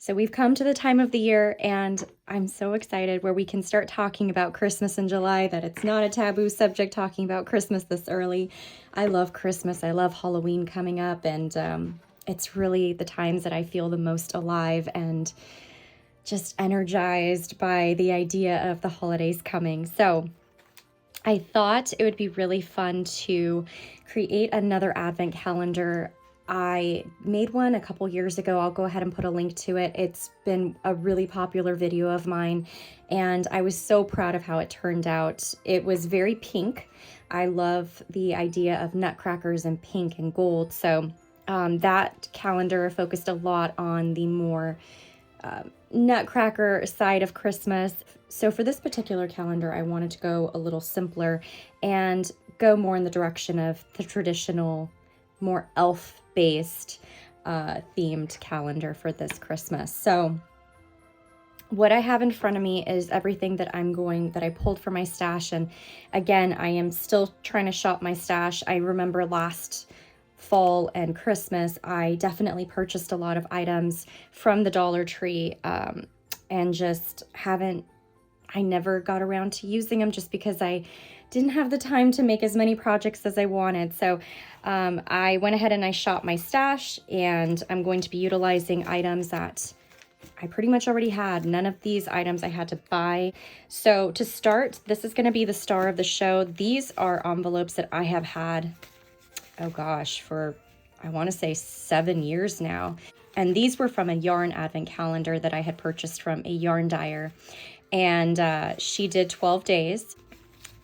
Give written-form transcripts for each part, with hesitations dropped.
So we've come to the time of the year, and I'm so excited where we can start talking about Christmas in July, that it's not a taboo subject talking about Christmas this early. I love Christmas. I love Halloween coming up, and it's really the times that I feel the most alive and just energized by the idea of the holidays coming. So I thought it would be really fun to create another advent calendar. I made one a couple years ago. I'll go ahead and put a link to it. It's been a really popular video of mine, and I was so proud of how it turned out. It was very pink. I love the idea of nutcrackers and pink and gold. So that calendar focused a lot on the more nutcracker side of Christmas. So for this particular calendar, I wanted to go a little simpler and go more in the direction of the traditional, more elf-based themed calendar for this Christmas. So what I have in front of me is everything that I pulled from my stash. And again, I am still trying to shop my stash. I remember last fall and Christmas, I definitely purchased a lot of items from the Dollar Tree, and just I never got around to using them just because I didn't have the time to make as many projects as I wanted. So I went ahead and I shopped my stash, and I'm going to be utilizing items that I pretty much already had. None of these items I had to buy. So to start, this is going to be the star of the show. These are envelopes that I have had, oh gosh, for I want to say 7 years now. And these were from a yarn advent calendar that I had purchased from a yarn dyer. And she did 12 days.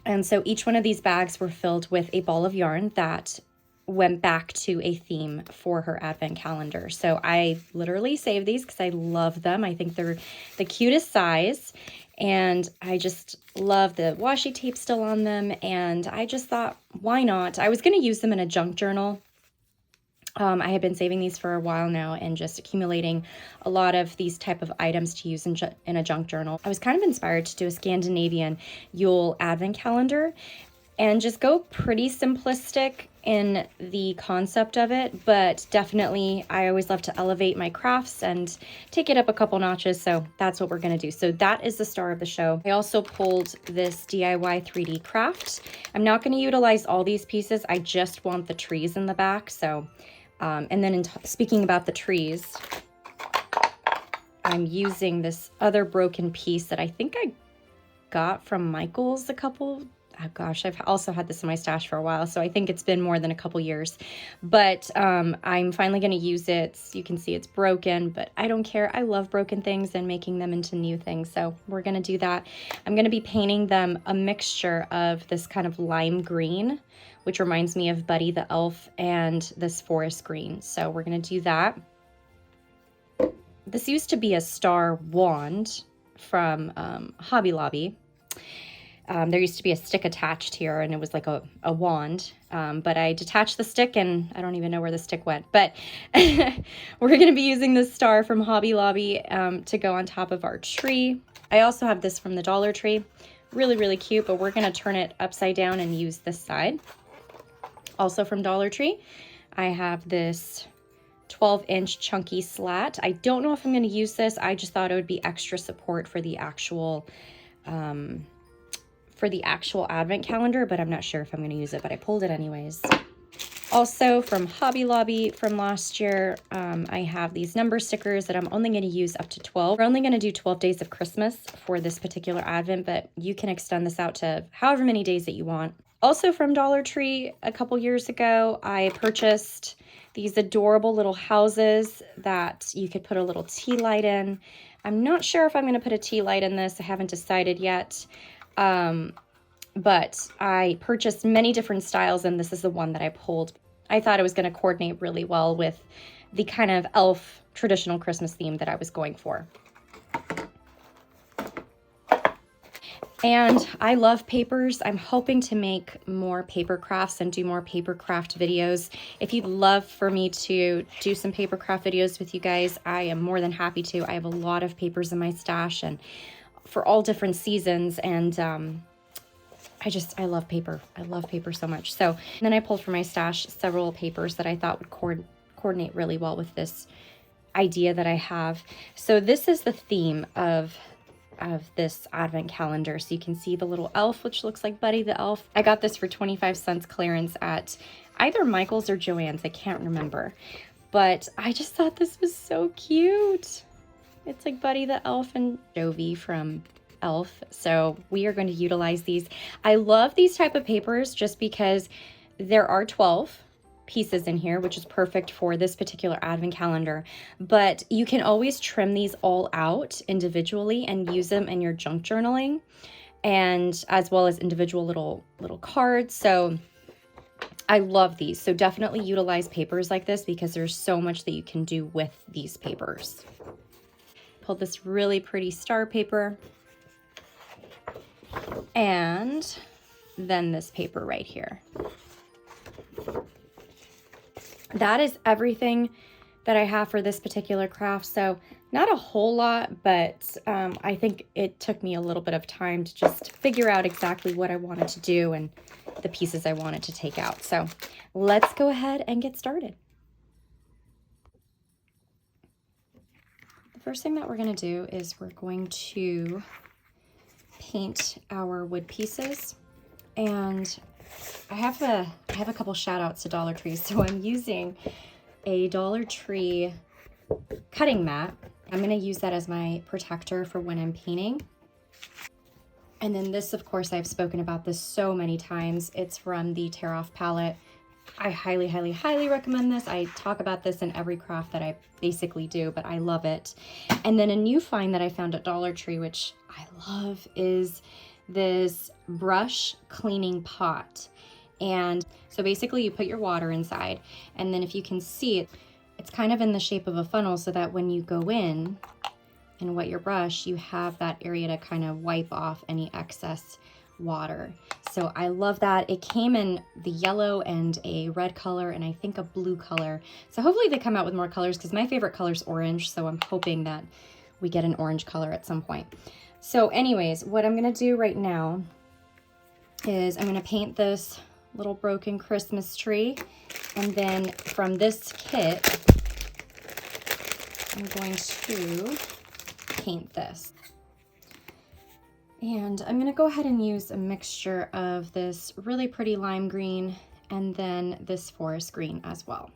And so each one of these bags were filled with a ball of yarn that went back to a theme for her advent calendar. So I literally saved these because I love them. I think they're the cutest size. And I just love the washi tape still on them. And I just thought, why not? I was going to use them in a junk journal. I had been saving these for a while now and just accumulating a lot of these type of items to use in a junk journal. I was kind of inspired to do a Scandinavian Yule advent calendar and just go pretty simplistic in the concept of it, but definitely I always love to elevate my crafts and take it up a couple notches, so that's what we're going to do. So that is the star of the show. I also pulled this DIY 3D craft. I'm not going to utilize all these pieces. I just want the trees in the back. So and then speaking about the trees, I'm using this other broken piece that I think I got from Michael's oh gosh, I've also had this in my stash for a while, so I think it's been more than a couple years. But I'm finally going to use it. You can see it's broken, but I don't care. I love broken things and making them into new things, so we're going to do that. I'm going to be painting them a mixture of this kind of lime green, which reminds me of Buddy the Elf, and this forest green. So we're going to do that. This used to be a star wand from Hobby Lobby. There used to be a stick attached here, and it was like a wand, but I detached the stick, and I don't even know where the stick went. But we're going to be using this star from Hobby Lobby to go on top of our tree. I also have this from the Dollar Tree. Really, really cute, but we're going to turn it upside down and use this side. Also from Dollar Tree, I have this 12-inch chunky slat. I don't know if I'm going to use this. I just thought it would be extra support for the actual advent calendar, but I'm not sure if I'm going to use it, but I pulled it anyways. Also from Hobby Lobby from last year, I have these number stickers that I'm only going to use up to 12. We're only going to do 12 days of Christmas for this particular advent, but you can extend this out to however many days that you want. Also from Dollar Tree a couple years ago, I purchased these adorable little houses that you could put a little tea light in. I'm not sure if I'm going to put a tea light in this. I haven't decided yet. But I purchased many different styles, and this is the one that I pulled. I thought it was going to coordinate really well with the kind of elf traditional Christmas theme that I was going for. And I love papers. I'm hoping to make more paper crafts and do more paper craft videos. If you'd love for me to do some paper craft videos with you guys, I am more than happy to. I have a lot of papers in my stash and for all different seasons, and I love paper. I love paper so much. So then I pulled from my stash several papers that I thought would coordinate really well with this idea that I have. So this is the theme of this advent calendar. So you can see the little elf, which looks like Buddy the elf. I got this for 25 cents clearance at either Michael's or Joann's. I can't remember. But I just thought this was so cute. It's like Buddy the elf and Jovi from Elf. So we are going to utilize these. I love these type of papers just because there are 12 pieces in here, which is perfect for this particular advent calendar. But you can always trim these all out individually and use them in your junk journaling, and as well as individual little cards. So I love these. So definitely utilize papers like this because there's so much that you can do with these papers. Pulled this really pretty star paper, and then this paper right here. That is everything that I have for this particular craft. So not a whole lot, but I think it took me a little bit of time to just figure out exactly what I wanted to do and the pieces I wanted to take out. So let's go ahead and get started. The first thing that we're going to do is we're going to paint our wood pieces, and I have a couple shout outs to Dollar Tree. So I'm using a Dollar Tree cutting mat. I'm going to use that as my protector for when I'm painting. And then this, of course, I've spoken about this so many times. It's from the Tear Off palette. I highly, highly, highly recommend this. I talk about this in every craft that I basically do, but I love it. And then a new find that I found at Dollar Tree, which I love, is this brush cleaning pot. And so basically you put your water inside, and then if you can see it, it's kind of in the shape of a funnel so that when you go in and wet your brush, you have that area to kind of wipe off any excess water. So I love that. It came in the yellow and a red color and I think a blue color. So hopefully they come out with more colors because my favorite color is orange. So I'm hoping that we get an orange color at some point. So anyways, what I'm going to do right now is I'm going to paint this little broken Christmas tree. And then from this kit, I'm going to paint this. And I'm gonna go ahead and use a mixture of this really pretty lime green and then this forest green as well.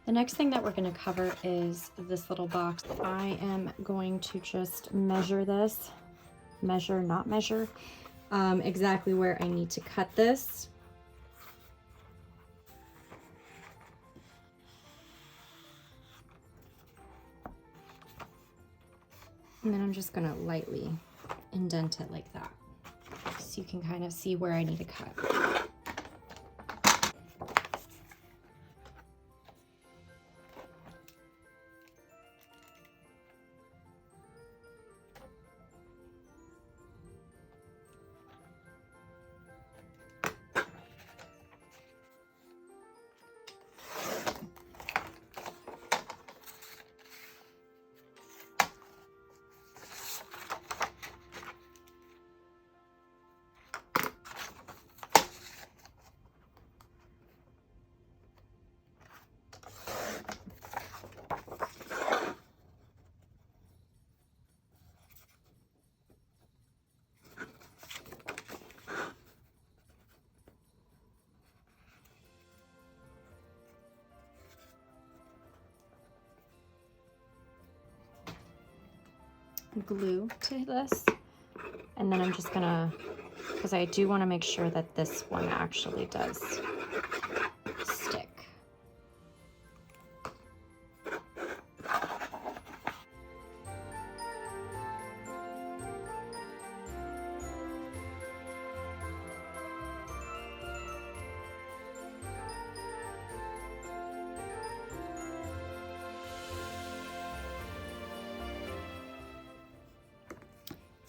The next thing that we're going to cover is this little box. I am going to just measure this, not measure, exactly where I need to cut this. And then I'm just going to lightly indent it like that, so you can kind of see where I need to cut. glue to this. And then I'm just gonna, because I do want to make sure that this one actually does stick.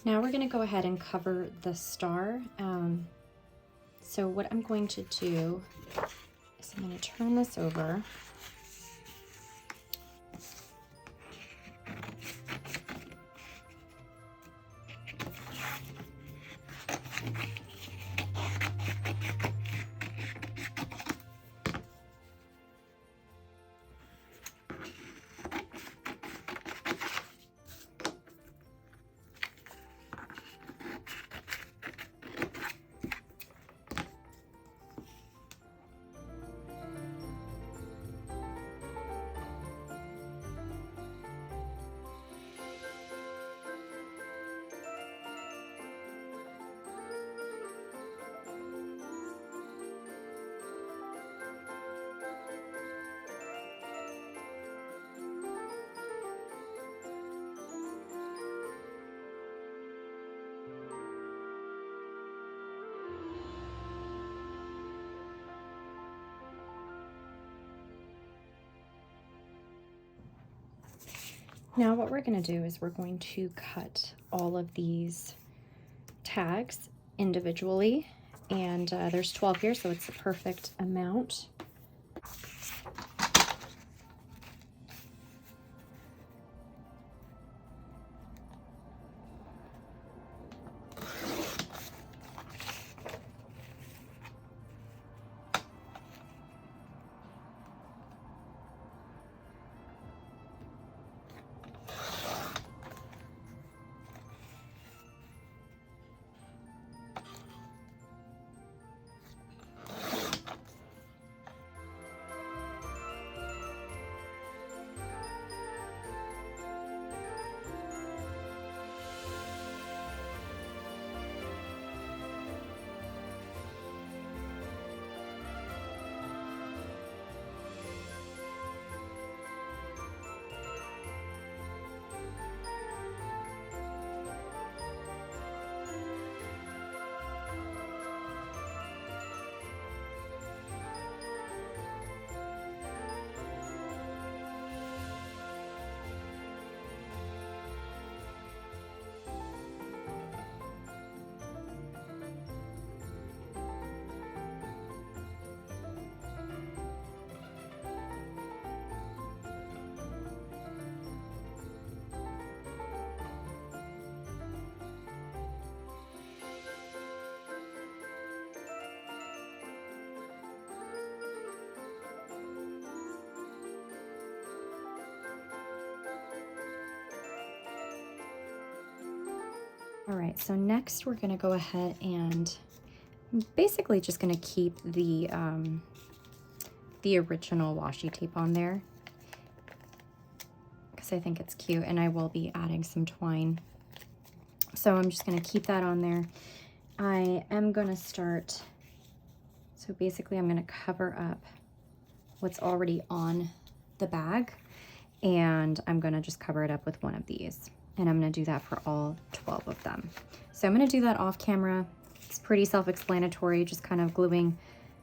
Now we're going to go ahead and cover the star. So what I'm going to do is I'm going to turn this over. Now what we're going to do is we're going to cut all of these tags individually, and there's 12 here, so it's the perfect amount. All right, so next we're gonna go ahead and basically just gonna keep the original washi tape on there because I think it's cute, and I will be adding some twine. So I'm just gonna keep that on there. I am gonna start, so basically I'm gonna cover up what's already on the bag, and I'm gonna just cover it up with one of these. And I'm going to do that for all 12 of them. So I'm going to do that off camera. It's pretty self-explanatory, just kind of gluing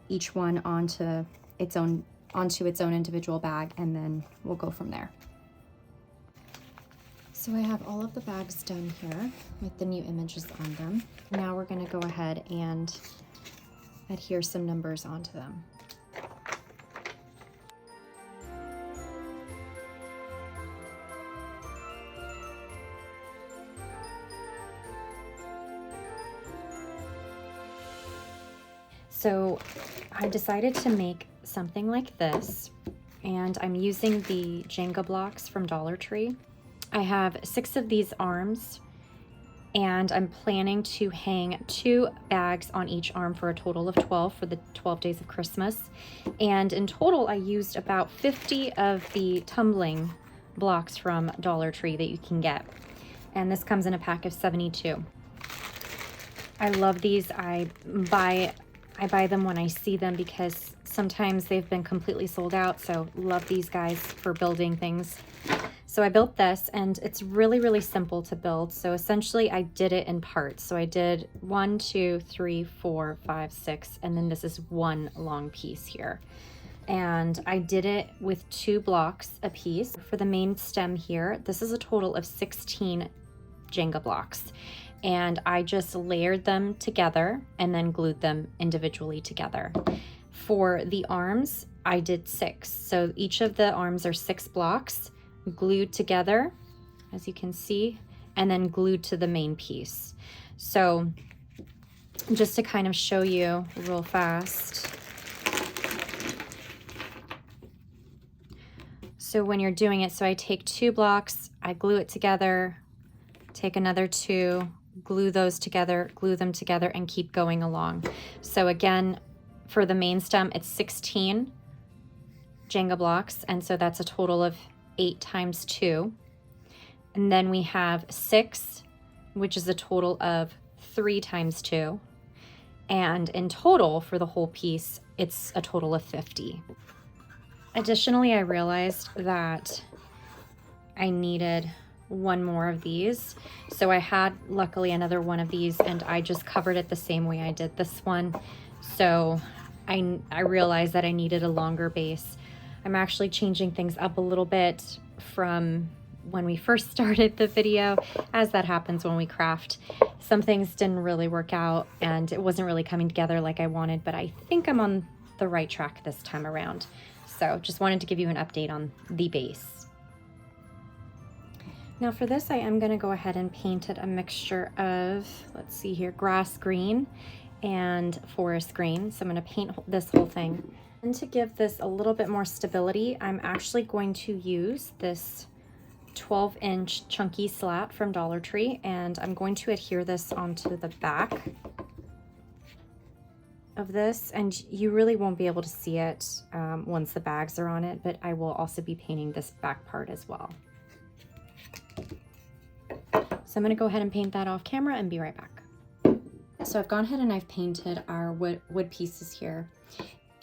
each one onto its own individual bag, and then we'll go from there. So I have all of the bags done here with the new images on them. Now we're going to go ahead and adhere some numbers onto them. So I decided to make something like this, and I'm using the Jenga blocks from Dollar Tree. I have 6 of these arms, and I'm planning to hang 2 bags on each arm for a total of 12 for the 12 days of Christmas. And in total, I used about 50 of the tumbling blocks from Dollar Tree that you can get. and this comes in a pack of 72. I love these. I buy them when I see them because sometimes they've been completely sold out, so love these guys for building things. So I built this, and it's really, really simple to build. So essentially I did it in parts. So I did 1, 2, 3, 4, 5, 6, and then this is one long piece here. And I did it with 2 blocks a piece. For the main stem here, this is a total of 16 Jenga blocks. And I just layered them together and then glued them individually together. For the arms, I did 6. So each of the arms are 6 blocks glued together, as you can see, and then glued to the main piece. So just to kind of show you real fast. So when you're doing it, so I take 2 blocks, I glue it together, take another 2, glue those together, glue them together, and keep going along. So again, for the main stem, it's 16 Jenga blocks, and so that's a total of 8 times 2. And then we have 6, which is a total of 3 times 2. And in total, for the whole piece, it's a total of 50. Additionally, I realized that I needed one more of these. So I had, luckily, another one of these, and I just covered it the same way I did this one. So I realized that I needed a longer base. I'm actually changing things up a little bit from when we first started the video, as that happens when we craft. Some things didn't really work out, and it wasn't really coming together like I wanted, but I think I'm on the right track this time around. So just wanted to give you an update on the base. Now for this, I am going to go ahead and paint it a mixture of, let's see here, grass green and forest green. So I'm going to paint this whole thing. And to give this a little bit more stability, I'm actually going to use this 12-inch chunky slat from Dollar Tree, and I'm going to adhere this onto the back of this, and you really won't be able to see it once the bags are on it, but I will also be painting this back part as well. So I'm going to go ahead and paint that off camera and be right back. So I've gone ahead and I've painted our wood pieces here.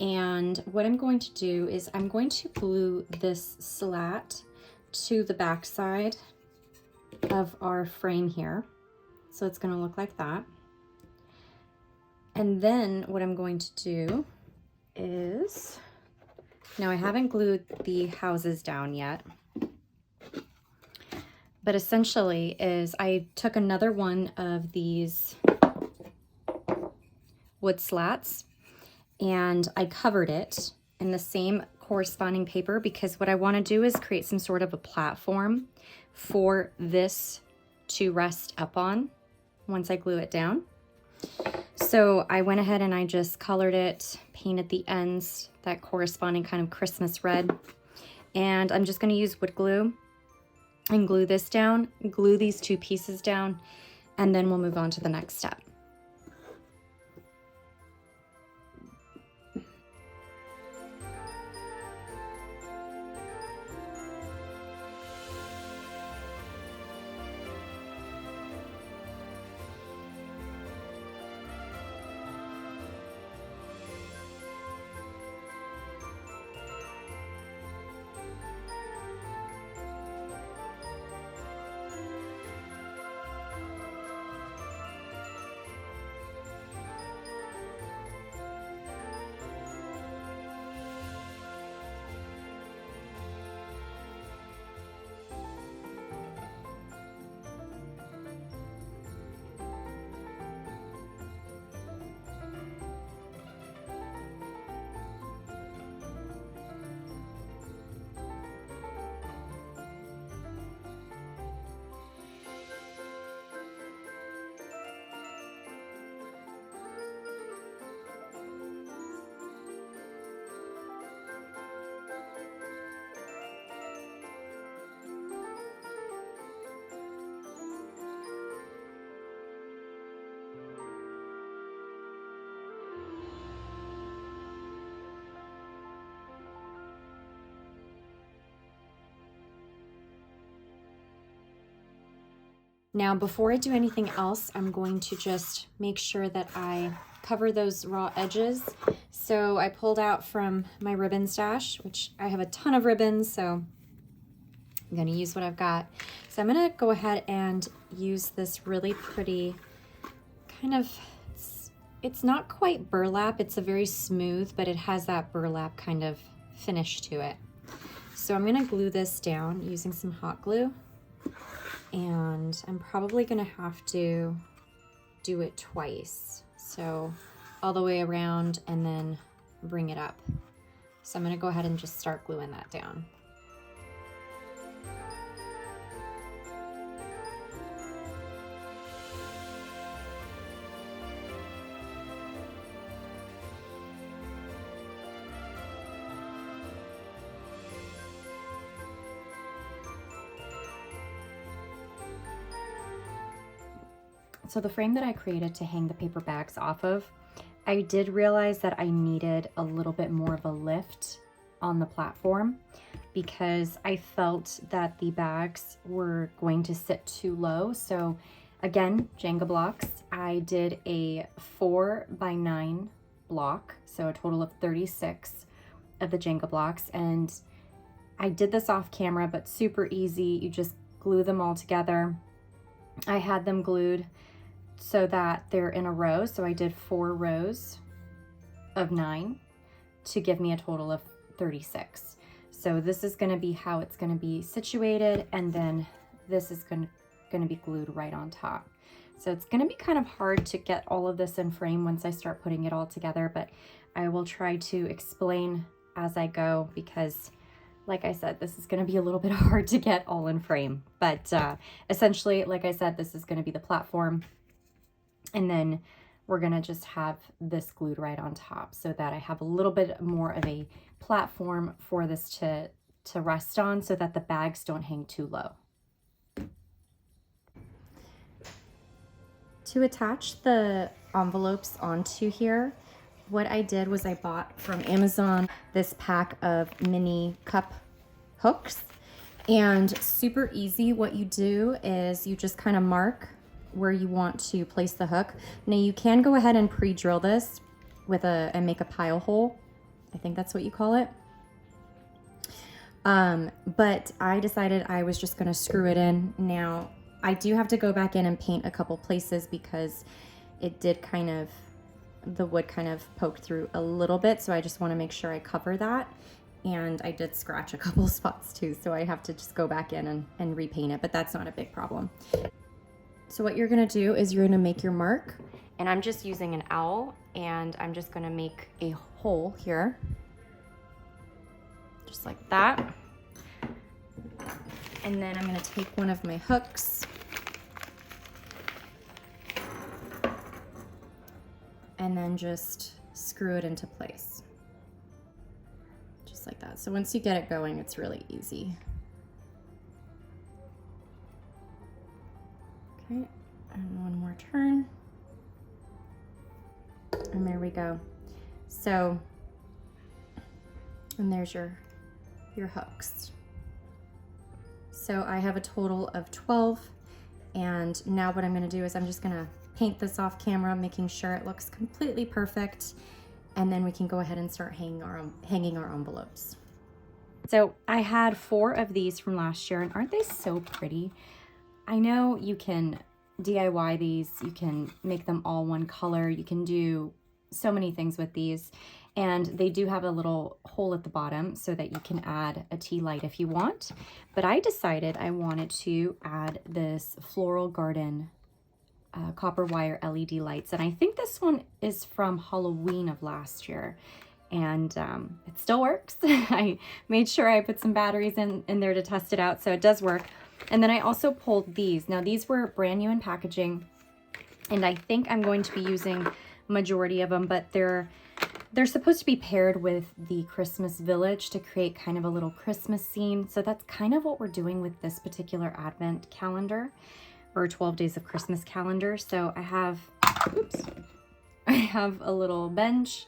And what I'm going to do is I'm going to glue this slat to the back side of our frame here. So it's going to look like that. And then what I'm going to do is, now I haven't glued the houses down yet, but essentially is I took another one of these wood slats and I covered it in the same corresponding paper, because what I want to do is create some sort of a platform for this to rest up on once I glue it down. So I went ahead and I just colored it, painted the ends that corresponding kind of Christmas red, and I'm just going to use wood glue and glue this down, glue these 2 pieces down, and then we'll move on to the next step. Now, before I do anything else, I'm going to just make sure that I cover those raw edges. So I pulled out from my ribbon stash, which I have a ton of ribbons, so I'm going to use what I've got. So I'm going to go ahead and use this really pretty kind of, it's not quite burlap, it's a very smooth, but it has that burlap kind of finish to it. So I'm going to glue this down using some hot glue. And I'm probably gonna have to do it twice. So all the way around and then bring it up. So I'm gonna go ahead and just start gluing that down. So the frame that I created to hang the paper bags off of, I did realize that I needed a little bit more of a lift on the platform because I felt that the bags were going to sit too low. So again, Jenga blocks, I did a 4x9 block, so a total of 36 of the Jenga blocks. And I did this off camera, but super easy. You just glue them all together. I had them glued so that they're in a row. So I did 4 rows of 9 to give me a total of 36. So this is going to be how it's going to be situated, and then this is going to be glued right on top. So it's going to be kind of hard to get all of this in frame once I start putting it all together, but I will try to explain as I go because, like I said, this is going to be a little bit hard to get all in frame. But essentially, like I said, this is going to be the platform. And then we're going to just have this glued right on top so that I have a little bit more of a platform for this to rest on so that the bags don't hang too low. To attach the envelopes onto here, what I did was I bought from Amazon this pack of mini cup hooks, and super easy. What you do is you just kind of mark where you want to place the hook. Now you can go ahead and pre-drill this with and make a pile hole. I think that's what you call it. But I decided I was just gonna screw it in. Now I do have to go back in and paint a couple places because it did kind of, the wood kind of poked through a little bit. So I just wanna make sure I cover that. And I did scratch a couple spots too. So I have to just go back in and repaint it, but that's not a big problem. So what you're gonna do is you're gonna make your mark, and I'm just using an owl, and I'm just gonna make a hole here, just like that. And then I'm gonna take one of my hooks and then just screw it into place, just like that. So once you get it going, it's really easy. Okay, and one more turn, and there we go. So, and there's your hooks. So I have a total of 12, and now what I'm gonna do is I'm just gonna paint this off camera, making sure it looks completely perfect, and then we can go ahead and start hanging our envelopes. So I had 4 of these from last year, and aren't they so pretty? I know you can DIY these, you can make them all one color, you can do so many things with these, and they do have a little hole at the bottom so that you can add a tea light if you want. But I decided I wanted to add this floral garden copper wire LED lights, and I think this one is from Halloween of last year, and it still works. I made sure I put some batteries in there to test it out, so it does work. And then I also pulled these. Now these were brand new in packaging, and I think I'm going to be using majority of them, but they're supposed to be paired with the Christmas village to create kind of a little Christmas scene. So that's kind of what we're doing with this particular Advent calendar, or 12 days of Christmas calendar. So I have, oops, I have a little bench,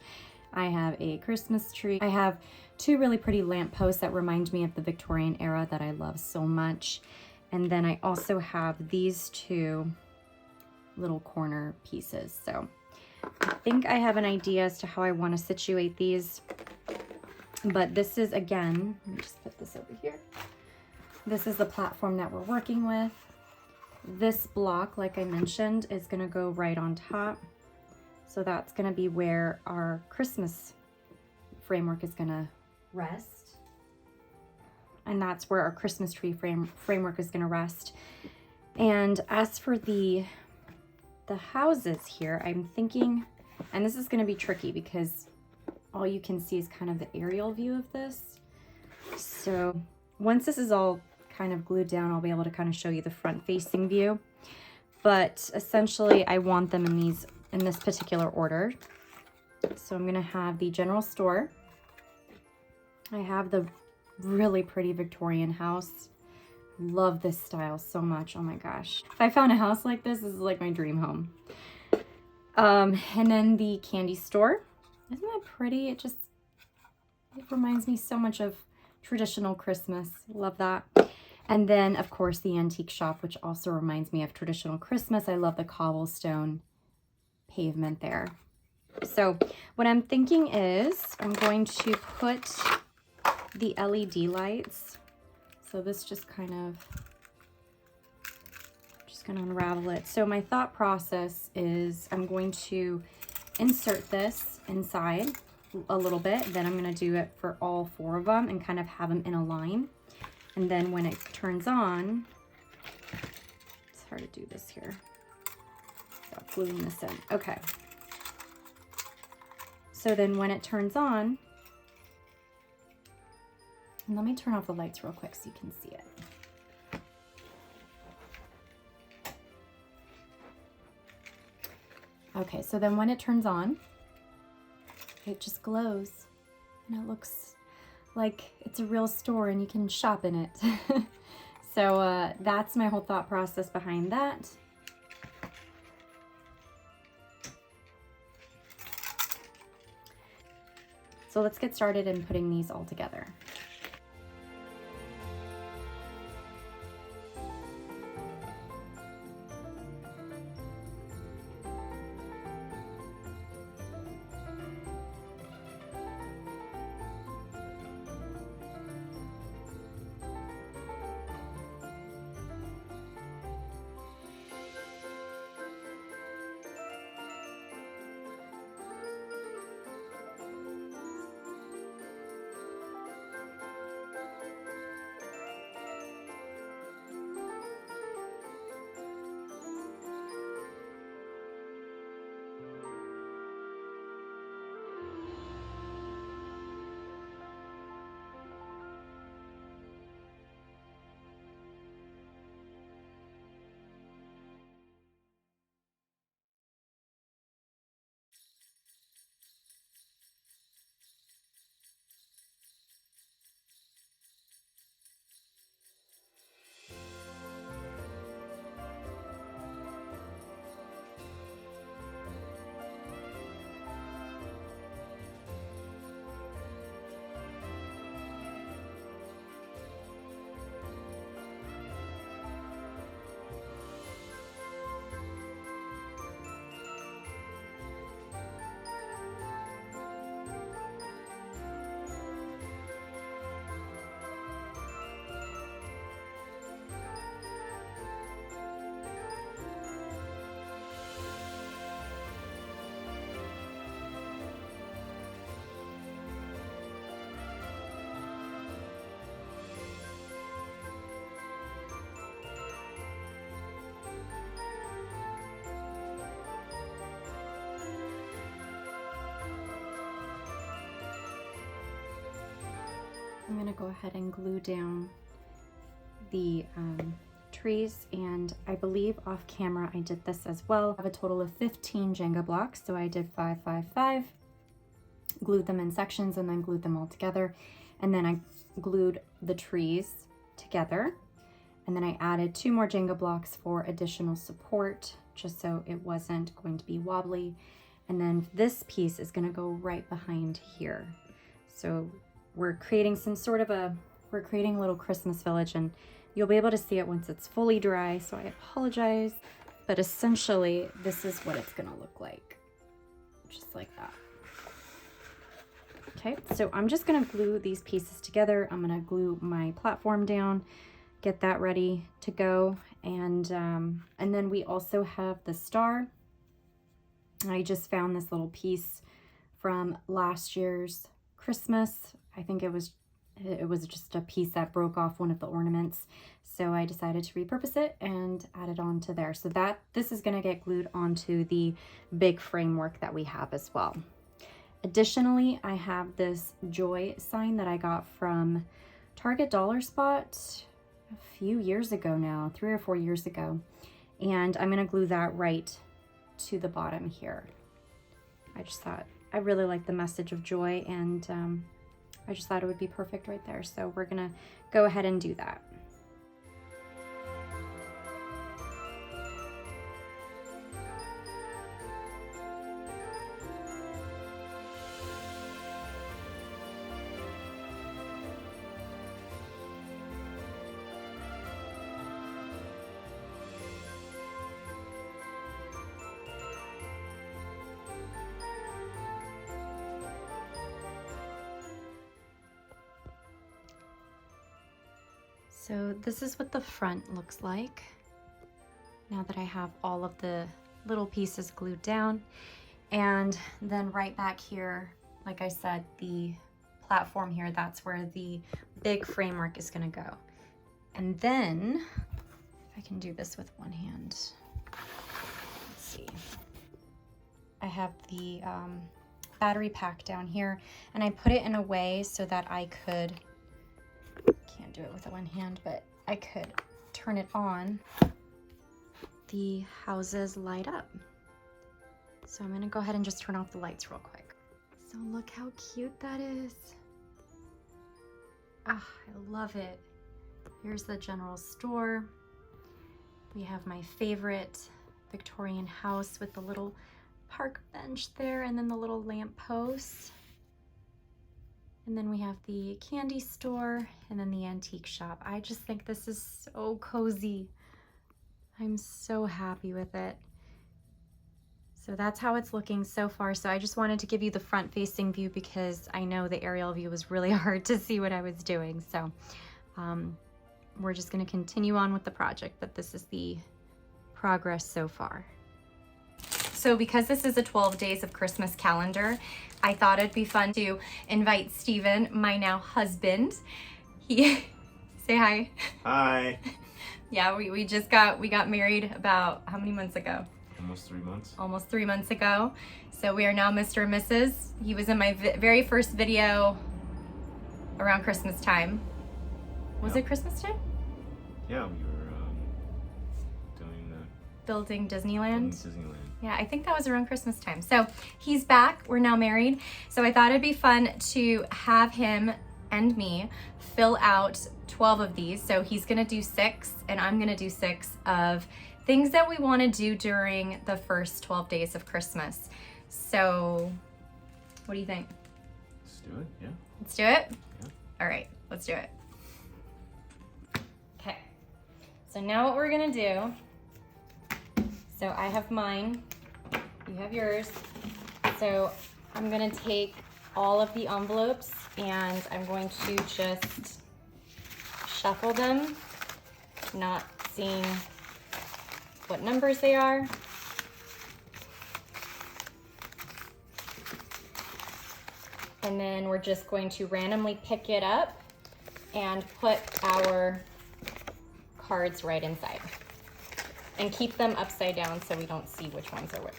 I have a Christmas tree, I have 2 really pretty lamp posts that remind me of the Victorian era that I love so much. And then I also have these two little corner pieces. So I think I have an idea as to how I want to situate these. But this is, again, let me just put this over here. This is the platform that we're working with. This block, like I mentioned, is going to go right on top. So that's going to be where our Christmas framework is going to rest. And that's where our Christmas tree framework is going to rest. And as for the houses here, I'm thinking, and this is going to be tricky because all you can see is kind of the aerial view of this. So once this is all kind of glued down, I'll be able to kind of show you the front facing view. But essentially I want them in this particular order. So I'm going to have the general store. I have the really pretty Victorian house. Love this style so much. Oh my gosh. If I found a house like this is like my dream home. And then the candy store. Isn't that pretty? It reminds me so much of traditional Christmas. Love that. And then of course the antique shop, which also reminds me of traditional Christmas. I love the cobblestone pavement there. So what I'm thinking is I'm going to put the LED lights. So this just kind of, just gonna unravel it. So my thought process is I'm going to insert this inside a little bit. Then I'm gonna do it for all 4 of them and kind of have them in a line. And then when it turns on, it's hard to do this here. Stop gluing this in. Okay. So then when it turns on, and let me turn off the lights real quick so you can see it. Okay, so then when it turns on, it just glows and it looks like it's a real store and you can shop in it. So that's my whole thought process behind that. So let's get started in putting these all together. I'm going to go ahead and glue down the trees, and I believe off camera I did this as well. I have a total of 15 Jenga blocks, so I did 5, 5, 5, glued them in sections and then glued them all together, and then I glued the trees together, and then I added 2 more Jenga blocks for additional support just so it wasn't going to be wobbly, and then this piece is going to go right behind here. So we're creating some sort of we're creating a little Christmas village, and You'll be able to see it once it's fully dry, so I apologize. But essentially, this is what it's gonna look like. Just like that. Okay, so I'm just gonna glue these pieces together. I'm gonna glue my platform down, get that ready to go. And then we also have the star. I just found this little piece from last year's Christmas. I think it was just a piece that broke off one of the ornaments. So I decided to repurpose it and add it onto there. So this is gonna get glued onto the big framework that we have as well. Additionally, I have this joy sign that I got from Target Dollar Spot a few years ago now, 3 or 4 years ago. And I'm gonna glue that right to the bottom here. I just thought, I really like the message of joy, and I just thought it would be perfect right there. So we're gonna go ahead and do that. So this is what the front looks like now that I have all of the little pieces glued down. And then right back here, like I said, the platform here, that's where the big framework is gonna go. And then, if I can do this with one hand, let's see. I have the battery pack down here, and I put it in a way so that I could, can't do it with one hand, but I could turn it on. The houses light up. So I'm gonna go ahead and just turn off the lights real quick. So look how cute that is. Ah, I love it. Here's the general store. We have my favorite Victorian house with the little park bench there, and then the little lamp post. And then we have the candy store, and then the antique shop. I just think this is so cozy. I'm so happy with it. So that's how it's looking so far. So I just wanted to give you the front facing view because I know the aerial view was really hard to see what I was doing. So we're just gonna continue on with the project, but this is the progress so far. So because this is a 12 days of Christmas calendar, I thought it'd be fun to invite Steven, my now husband. Say hi. Hi. Yeah, we got married about how many months ago? Almost 3 months. Almost 3 months ago. So we are now Mr. and Mrs. He was in my very first video around Christmas time. Was it Christmas time? Yeah, we were doing building Disneyland. Disneyland. Yeah, I think that was around Christmas time. So he's back, we're now married. So I thought it'd be fun to have him and me fill out 12 of these. So he's gonna do 6 and I'm gonna do 6 of things that we wanna do during the first 12 days of Christmas. So what do you think? Let's do it, yeah. Let's do it? Yeah. All right, let's do it. Okay, so now what we're gonna do, so I have mine, you have yours. So I'm gonna take all of the envelopes and I'm going to just shuffle them, not seeing what numbers they are. And then we're just going to randomly pick it up and put our cards right inside. And keep them upside down so we don't see which ones are which.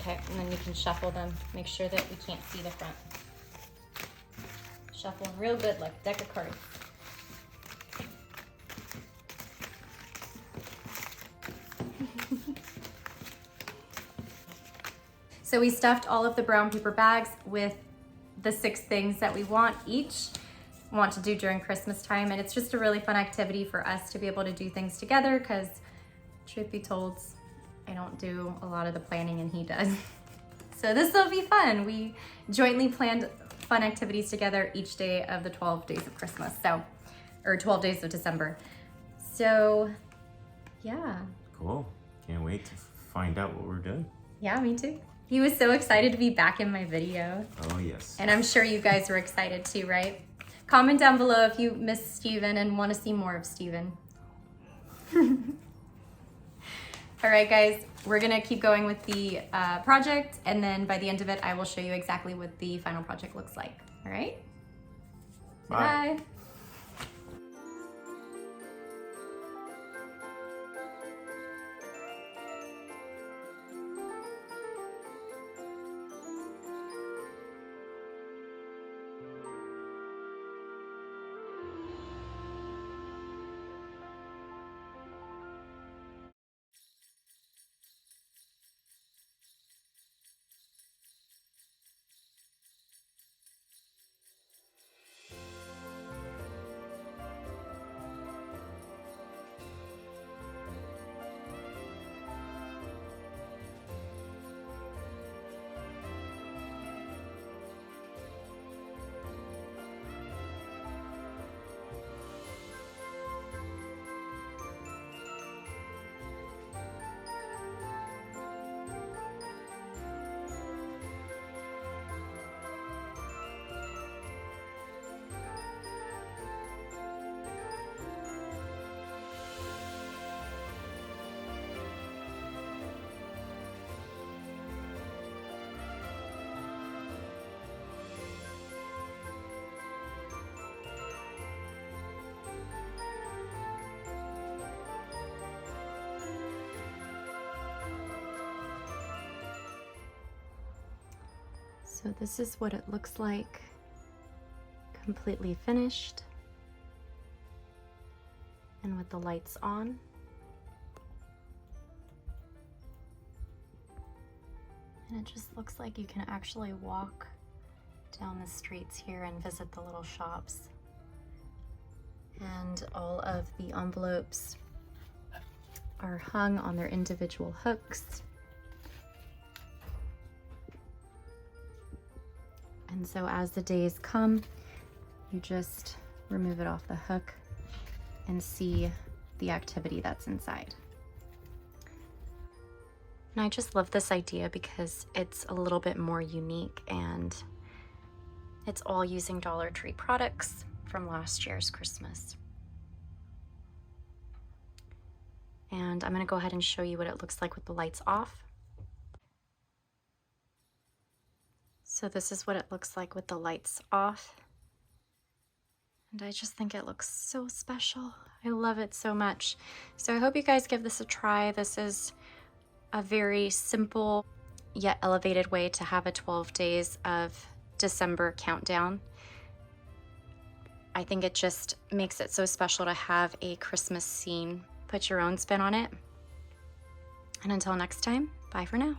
Okay, and then you can shuffle them. Make sure that we can't see the front. Shuffle them real good, like a deck of cards. So we stuffed all of the brown paper bags with the 6 things that we want to do during Christmas time. And it's just a really fun activity for us to be able to do things together because, truth be told, I don't do a lot of the planning and he does. So this will be fun. We jointly planned fun activities together each day of the 12 days of Christmas. Or 12 days of December. So, yeah. Cool. Can't wait to find out what we're doing. Yeah, me too. He was so excited to be back in my video. Oh, yes. And I'm sure you guys were excited too, right? Comment down below if you miss Steven and want to see more of Steven. All right, guys, we're gonna keep going with the project, and then by the end of it, I will show you exactly what the final project looks like. All right? Bye. Bye. So this is what it looks like, completely finished and with the lights on. And it just looks like you can actually walk down the streets here and visit the little shops. And all of the envelopes are hung on their individual hooks. And so as the days come, you just remove it off the hook and see the activity that's inside. And I just love this idea because it's a little bit more unique, and it's all using Dollar Tree products from last year's Christmas. And I'm gonna go ahead and show you what it looks like with the lights off. So this is what it looks like with the lights off. And I just think it looks so special. I love it so much. So I hope you guys give this a try. This is a very simple yet elevated way to have a 12 days of December countdown. I think it just makes it so special to have a Christmas scene. Put your own spin on it. And until next time, bye for now.